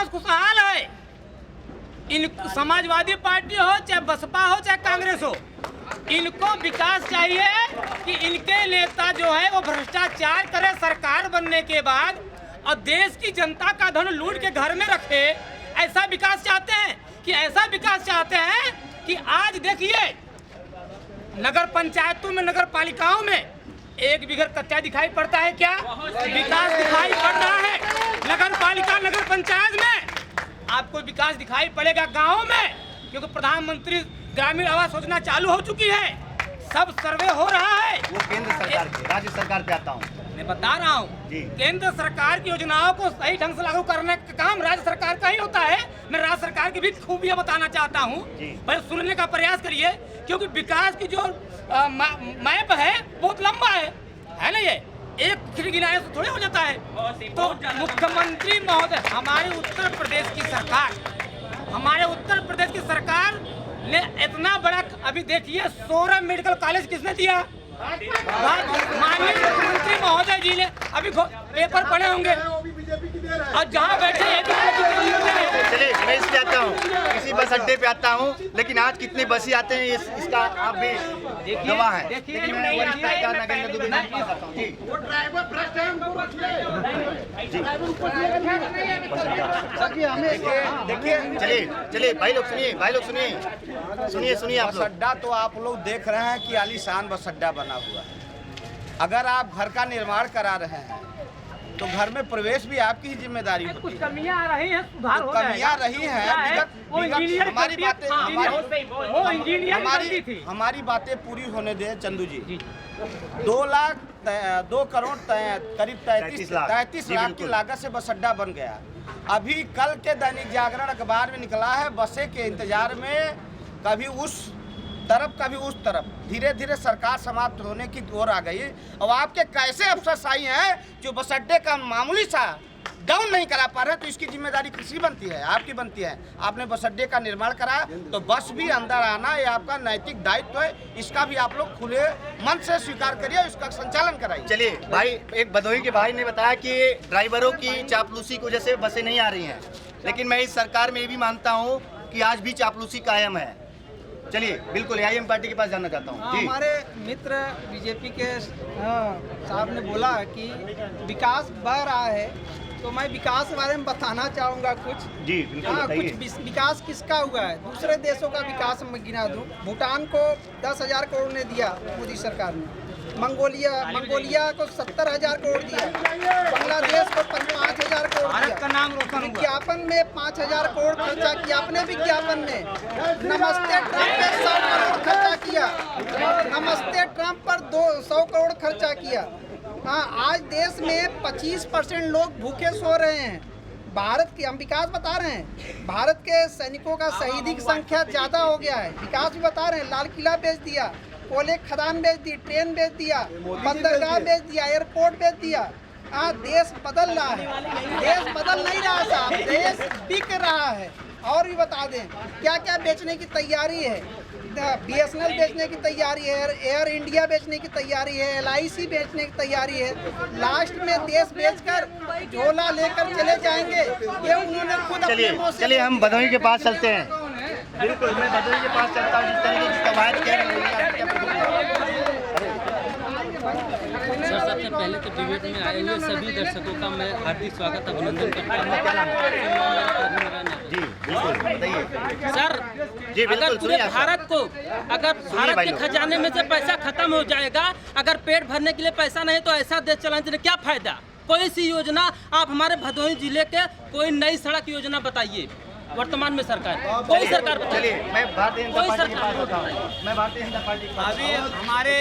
देश खुशहाल है। इन समाजवादी पार्टी हो चाहे बसपा हो चाहे कांग्रेस हो, इनको विकास चाहिए कि इनके नेता जो है वो भ्रष्टाचार करे सरकार बनने के बाद और देश की जनता का धन लूट के घर में रखे। ऐसा विकास चाहते हैं कि ऐसा विकास चाहते हैं कि आज देखिए नगर पंचायतों में, नगर पालिकाओं में एक बिघर कच्चा दिखाई पड़ता है क्या? विकास दिखाई पड़ रहा है। नगर पालिका, नगर पंचायत में आपको विकास दिखाई पड़ेगा गाँव में, क्योंकि प्रधानमंत्री ग्रामीण आवास योजना चालू हो चुकी है, सब सर्वे हो रहा है। वो केंद्र सरकार के, राज्य सरकार पे आता हूँ, मैं बता रहा हूँ केंद्र सरकार की योजनाओं को सही ढंग से लागू करने का काम राज्य सरकार का ही होता है। मैं राज्य सरकार की भी खूबियां बताना चाहता हूँ, पर सुनने का प्रयास करिए, क्योंकि विकास की जो मैप है बहुत लंबा है ना? ये एक खिड़की गिनाने से थोड़ी हो जाता है। तो मुख्यमंत्री महोदय, हमारे उत्तर प्रदेश की सरकार ने इतना बड़ा, अभी देखिए 16 मेडिकल कॉलेज किसने दिया? माननीय मुख्यमंत्री महोदय जी ने। अभी पेपर पढ़े होंगे और जहाँ बैठे चलिए मैं इस पे आता हूँ, इसी बस अड्डे पे आता हूँ, लेकिन आज कितनी बसें आते हैं इसका आप भी गवाह हैं। लेकिन मैं नगेंद्र दुबे के पास आता हूँ। देखिए चलिए भाई लोग सुनिए आप बस अड्डा तो आप लोग देख रहे हैं कि आलीशान बस अड्डा बना हुआ है। अगर आप घर का निर्माण करा रहे हैं तो घर में प्रवेश भी आपकी ही जिम्मेदारी होती है। कुछ कमियां आ रही हैं, सुधार हो जाएगा। कमियां रही हैं, हमारी बातें पूरी होने दे चंदू जी। 2 करोड़ करीब 33 लाख की लागत से बस अड्डा बन गया। अभी कल के दैनिक जागरण अखबार में निकला है, बसें के इंतजार में कभी उस तरफ कभी उस तरफ, धीरे धीरे सरकार समाप्त होने की ओर आ गई। अब आपके कैसे अफसरशाही हैं जो बस अड्डे का मामूली सा डाउन नहीं करा पा रहे, तो इसकी जिम्मेदारी किसकी बनती है? आपकी बनती है। आपने बस अड्डे का निर्माण करा तो बस भी अंदर आना ये आपका नैतिक दायित्व है। इसका भी आप लोग खुले मन से स्वीकार करिए, इसका संचालन कराइए। चलिए भाई, एक भदोही के भाई ने बताया कि ड्राइवरों की चापलूसी की वजह से बसें नहीं आ रही हैं, लेकिन मैं इस सरकार में ये भी मानता हूँ कि आज भी चापलूसी कायम है। चलिए बिल्कुल AIM पार्टी के पास जाना चाहता हूँ। हमारे मित्र बीजेपी के साहब ने बोला कि विकास बढ़ रहा है, तो मैं विकास के बारे में बताना चाहूँगा कुछ। जी बिल्कुल कुछ विकास किसका हुआ है, दूसरे देशों का विकास मैं गिना दूँ। भूटान को 10,000 करोड़ ने दिया मोदी सरकार ने, मंगोलिया को 70,000 करोड़ दिया, बांग्लादेश को 5,000 करोड़ दिया, विज्ञापन में 5,000 करोड़ खर्चा किया, अपने विज्ञापन में। नमस्ते ट्रंप पे 100 करोड़ खर्चा किया, नमस्ते ट्रंप पर 100 करोड़ खर्चा किया। हाँ, आज देश में 25% लोग भूखे सो रहे हैं। भारत की, हम विकास बता रहे हैं, भारत के सैनिकों का शहीदी की संख्या ज़्यादा हो गया है। विकास भी बता रहे हैं, लाल किला बेच दिया, कोयले खदान बेच दी, ट्रेन बेच दिया, बंदरगाह बेच दिया, एयरपोर्ट बेच दिया। देश बदल रहा है, देश बदल नहीं रहा साहब, देश बिक रहा है। और भी बता दें क्या क्या बेचने की तैयारी है। BSNL बेचने की तैयारी है, एयर इंडिया बेचने की तैयारी है, LIC बेचने की तैयारी है। लास्ट में देश बेचकर झोला लेकर चले जाएंगे, ये उन्होंने खुद अपने मुंह से। चलिए हम भदोही के पास चलते हैं। बिल्कुल मैं भदोही के पास चलता हूँ। जिस तरीके की कवायद किया सर, सबसे पहले तो डिबेट में आए हुए सभी दर्शकों का मैं हार्दिक स्वागत अभिनंदन करता हूँ। जी बिल्कुल बताइए सर, अगर पूरे भारत को, अगर भारत के खजाने में से पैसा खत्म हो जाएगा, अगर पेट भरने के लिए पैसा नहीं, तो ऐसा देश चलाने से क्या फायदा? कोई सी योजना आप हमारे भदोही जिले के कोई नई सड़क योजना बताइए वर्तमान में सरकार, कोई सरकार बताइए। मैं भारतीय जनता पार्टी के पास होता हूँ। मैं भारतीय जनता पार्टी के पास। अभी हमारे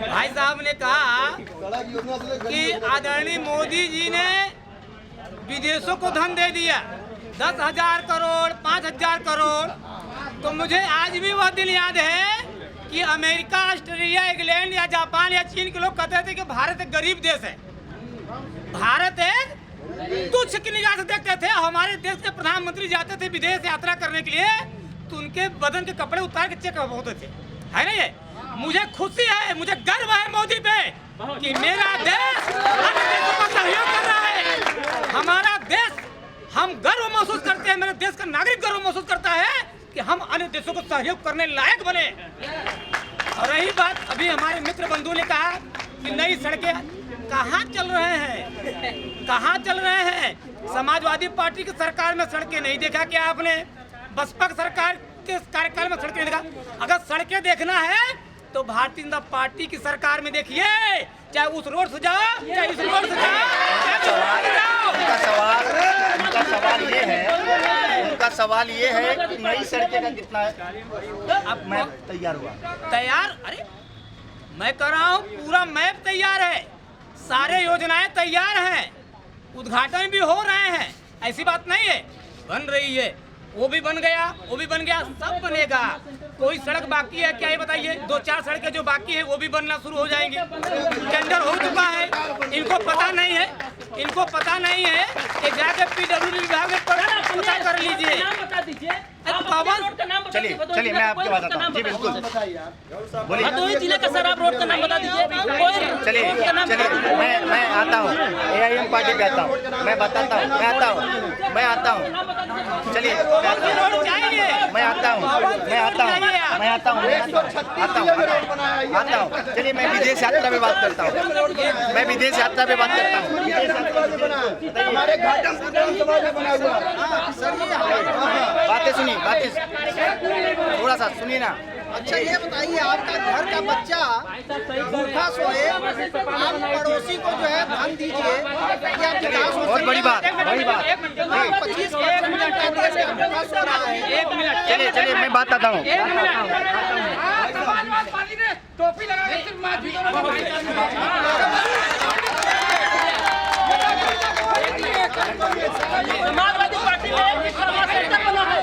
भाई साहब ने कहा कि आदरणीय मोदी जी ने विदेशों को धन दे दिया, 10,000 करोड़, 5,000 करोड़। तो मुझे आज भी वह दिन याद है कि अमेरिका, ऑस्ट्रेलिया, इंग्लैंड या जापान या चीन के लोग कहते थे कि भारत एक गरीब देश है, भारत एक तुच्छ की निगाह से देखते थे। हमारे देश के प्रधानमंत्री जाते थे विदेश यात्रा करने के लिए तो उनके बदन के कपड़े उतार के चेक होते थे, है ना? ये मुझे खुशी है, मुझे गर्व है मोदी पे कि मेरा देश अन्य देशों का सहयोग कर रहा है। हमारा देश हम गर्व महसूस करते हैं, मेरे देश का नागरिक गर्व महसूस करता है कि हम अन्य देशों को सहयोग करने लायक बने। और रही बात, अभी हमारे मित्र बंधु ने कहा कि नई सड़कें कहाँ चल रहे हैं, कहाँ चल रहे हैं? समाजवादी पार्टी की सरकार में सड़कें नहीं देखा क्या आपने? बसपा सरकार के कार्यकाल में सड़कें नहीं देखा? अगर सड़कें देखना है तो भारतीय जनता पार्टी की सरकार में देखिए, चाहे उस रोड से जाओ, चाहे इस रोड से जाओ, चाहे उस रोड से जाओ। उनका सवाल ये है कि नई सड़कें का कितना अब मैप तैयार हुआ? तैयार? अरे मैं कह रहा हूँ पूरा मैप तैयार है, सारे योजनाएं तैयार हैं, उद्घाटन भी हो रहे हैं, ऐसी बात नहीं है, बन रही है। वो भी बन गया, वो भी बन गया, सब बनेगा। कोई सड़क बाकी है क्या ये बताइए? 2-4 सड़कें जो बाकी है वो भी बनना शुरू हो जाएंगी। टेंडर हो चुका है, इनको पता नहीं है, इनको पता नहीं है कि जाके PWD विभाग में पता कर लीजिए। चलिए चलिए मैं आपको बताता हूँ। जी बिल्कुल, बोलिए। भदोही जिले का सर आप रोड का नाम बता दीजिए। चलिए चलिए मैं आता हूँ, AIM पार्टी पे आता हूँ, मैं बताता हूँ, मैं आता हूँ। चलिए मैं आता हूँ। चलिए मैं विदेश यात्रा पे बात करता हूँ, मैं विदेश यात्रा पे बात करता हूँ। बातें सुनिए, बातें थोड़ा सा सुनिए ना। अच्छा ये बताइए, आपका घर का बच्चा भूखा सोए, आप पड़ोसी को जो है धन दीजिए, क्या विकास हो? बहुत बड़ी बात, बड़ी बात। 25% का देश का भूखा सो रहा है। 1 मिनट, चलिए चलिए मैं बात आता हूँ। टोपी लगा के सिर्फ समाजवादी पार्टी में सेंटर बना है।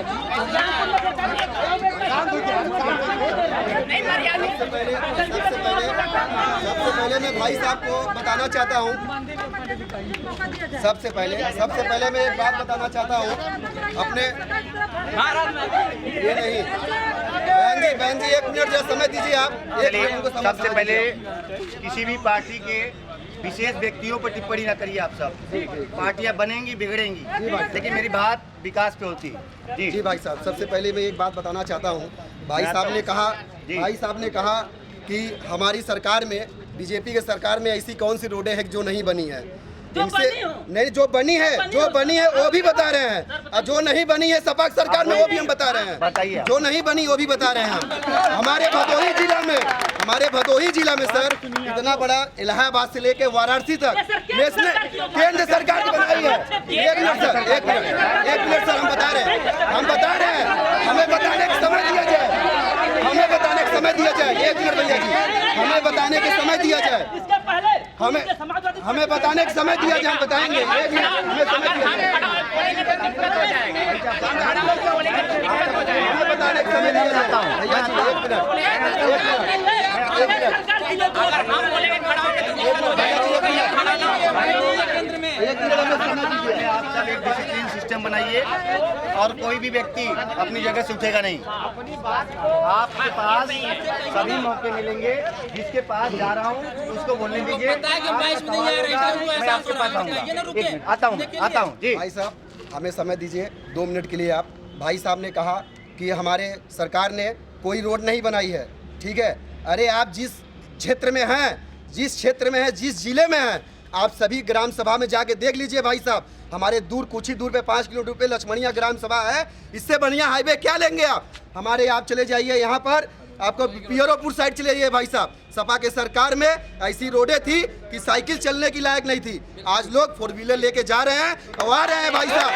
सबसे पहले मैं भाई साहब को बताना चाहता हूँ, सबसे पहले मैं एक बात बताना चाहता हूँ अपने ये नहीं बहन जी 1 मिनट जो समय दीजिए आप। सबसे पहले किसी भी पार्टी के विशेष व्यक्तियों पर टिप्पणी ना करिए आप सब। पार्टियां बनेंगी बिगड़ेंगी, लेकिन मेरी बात विकास पे होती है। जी भाई साहब, सबसे पहले मैं एक बात बताना चाहता हूँ। भाई साहब ने कहा कि हमारी सरकार में, बीजेपी के सरकार में ऐसी कौन सी रोडें हैं जो नहीं बनी है। इनसे नहीं, जो बनी है वो भी बता रहे हैं, और जो नहीं बनी है सपा सरकार में वो भी हम बता रहे हैं। जो नहीं बनी वो भी बता रहे हैं। हमारे भदोही जिला में सर इतना बड़ा इलाहाबाद से लेके वाराणसी तक केंद्र सरकार की बनाई है। एक मिनट सर, हम बता रहे हैं, हमें बताने का समय दिया जाए। एक मिनट भैया जी, हमें बताने का समय दिया जाए। हमें बताने का समय दिया जाए, हम बताएंगे। एक मिनट हमें समय दिया जाए, हमें बताने का समय दिया जाता हूँ। आप सब एक डिसिप्लिन सिस्टम बनाइए और कोई भी व्यक्ति अपनी जगह से उठेगा नहीं। आपके पास सभी मौके मिलेंगे, जिसके पास जा रहा हूँ उसको बोलने दीजिए। मैं आपके पास आऊँगा, आता हूँ जी। भाई साहब हमें समय दीजिए 2 मिनट के लिए। आप भाई साहब ने कहा कि हमारे सरकार ने कोई रोड नहीं बनाई है, ठीक है। अरे आप जिस क्षेत्र में हैं, जिस जिले में हैं, आप सभी ग्राम सभा में जाके देख लीजिए भाई साहब। हमारे कुछ ही दूर पे 5 किलोमीटर पे लक्ष्मणिया ग्राम सभा है। इससे बढ़िया हाईवे क्या लेंगे आप? हमारे आप चले जाइए यहाँ पर, आपको पियरोपुर साइड चले जाइए भाई साहब। सपा के सरकार में ऐसी रोडें थी कि साइकिल चलने की लायक नहीं थी। आज लोग 4 व्हीलर लेके जा रहे हैं और आ रहे हैं भाई साहब।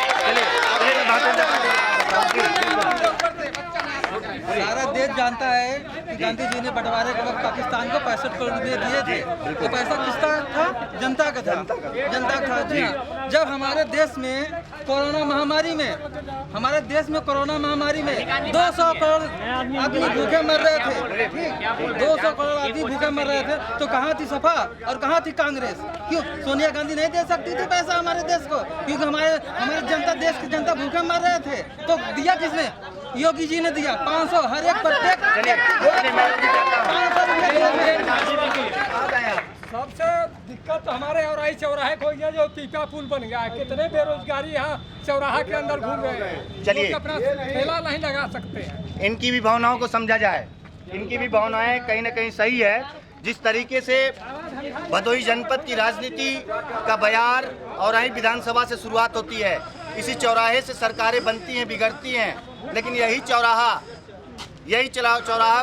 सारा देश जानता है कि गांधी जी ने बंटवारे के वक्त पाकिस्तान को 65 करोड़ रुपए दिए थे। वो पैसा किसका था? जनता का था जी। जब हमारे देश में कोरोना महामारी में 200 करोड़ आदमी भूखे मर रहे थे, ठीक, 200 करोड़ आदमी भूखे मर रहे थे, तो कहाँ थी सपा और कहाँ थी कांग्रेस? क्यों सोनिया गांधी नहीं दे सकती थी पैसा हमारे देश को? क्योंकि हमारे जनता, देश की जनता भूखे मर रहे थे। तो दिया किसने? योगी जी ने दिया 500 हर एक प्रत्येक। सबसे दिक्कत दिक्कत तो हमारे औराई चौराहे को ये जो पीपा पुल बन गया है, कितने बेरोजगारी यहाँ चौराहा के अंदर घूम रहे हैं। चलिए। लोग अपना ठेला नहीं लगा सकते हैं। इनकी भी भावनाओं को समझा जाए। इनकी भी भावनाएं कहीं ना कहीं सही है। जिस तरीके से भदोही जनपद की राजनीति का बयार औराई विधानसभा से शुरुआत होती है, इसी चौराहे से सरकारें बनती हैं, बिगड़ती हैं, लेकिन यही चौराहा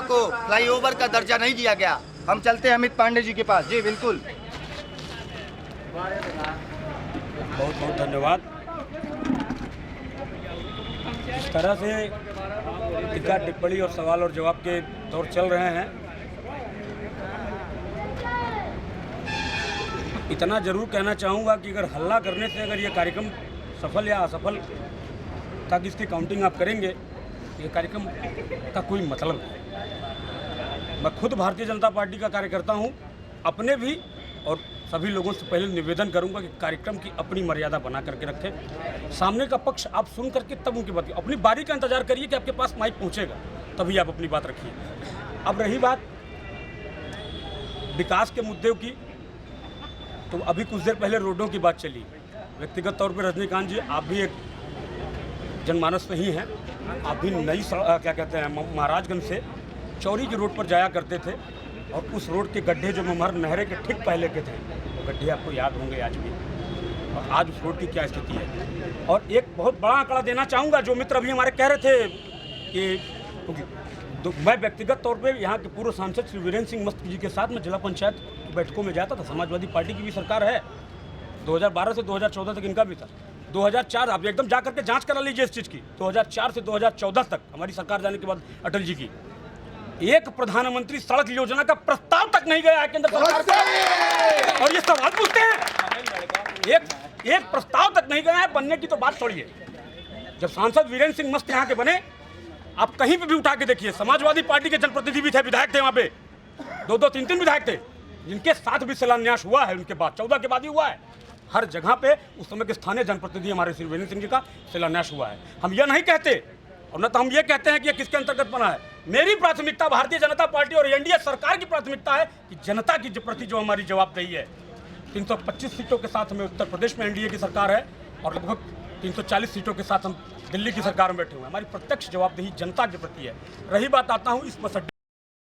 को फ्लाईओवर का दर्जा नहीं दिया गया। हम चलते हैं अमित पांडे जी के पास। जी बिल्कुल, बहुत बहुत धन्यवाद। इस तरह से टीका टिप्पणी और सवाल और जवाब के दौर चल रहे हैं। इतना जरूर कहना चाहूँगा कि अगर हल्ला करने से अगर ये कार्यक्रम सफल या असफल ताकि इसकी काउंटिंग आप करेंगे, ये कार्यक्रम का कोई मतलब नहीं। मैं खुद भारतीय जनता पार्टी का कार्यकर्ता हूँ, अपने भी और सभी लोगों से पहले निवेदन करूंगा कि कार्यक्रम की अपनी मर्यादा बना करके रखें। सामने का पक्ष आप सुन करके तब उनकी बात, अपनी बारी का इंतजार करिए कि आपके पास माइक पहुंचेगा, तभी आप अपनी बात रखिए। अब रही बात विकास के मुद्दों की, तो अभी कुछ देर पहले रोडों की बात चली। व्यक्तिगत तौर पर रजनीकांत जी, आप भी एक जनमानस में ही हैं। आप भी नई क्या कहते हैं महाराजगंज से चौरी की रोड पर जाया करते थे, और उस रोड के गड्ढे जो ममहर नहरे के ठीक पहले के थे, वो गड्ढे आपको याद होंगे आज भी। और आज उस रोड की क्या स्थिति है। और एक बहुत बड़ा आंकड़ा देना चाहूँगा, जो मित्र अभी हमारे कह रहे थे कि मैं व्यक्तिगत तौर पे यहाँ के पूर्व सांसद श्री वीरेंद्र सिंह मस्त जी के साथ में जिला पंचायत की बैठकों में जाता था। समाजवादी पार्टी की भी सरकार है, 2012 से 2014 तक इनका भी था। 2004 आप एकदम जा करके जांच करा लीजिए इस चीज़ की। 2004 से 2014 तक हमारी सरकार जाने के बाद अटल जी की एक प्रधानमंत्री सड़क योजना का प्रस्ताव तक नहीं गया है केंद्र सरकार से। और ये सवाल पूछते हैं, एक प्रस्ताव तक नहीं गया है, बनने की तो बात छोड़िए। जब सांसद वीरेंद्र सिंह मस्त यहाँ के बने, आप कहीं पे भी उठा के देखिए, समाजवादी पार्टी के जनप्रतिनिधि भी थे, विधायक थे वहाँ पे, 2-2, 3-3 विधायक थे, जिनके साथ भी शिलान्यास हुआ है उनके बाद, 14 के बाद ही हुआ है। हर जगह पे उस समय के स्थानीय जनप्रतिनिधि हमारे श्री वीरेंद्र सिंह जी का शिलान्यास हुआ है। हम यह नहीं कहते, और न तो हम ये कहते हैं कि ये किसके अंतर्गत बना है। मेरी प्राथमिकता भारतीय जनता पार्टी और एनडीए सरकार की प्राथमिकता है कि जनता की प्रति जो हमारी जवाबदेही है। 325 सीटों के साथ हमें उत्तर प्रदेश में एनडीए की सरकार है, और लगभग 340 सीटों के साथ हम दिल्ली की सरकार में बैठे हुए हैं। हमारी प्रत्यक्ष जवाबदेही जनता के प्रति है। रही बात, आता हूँ इस बस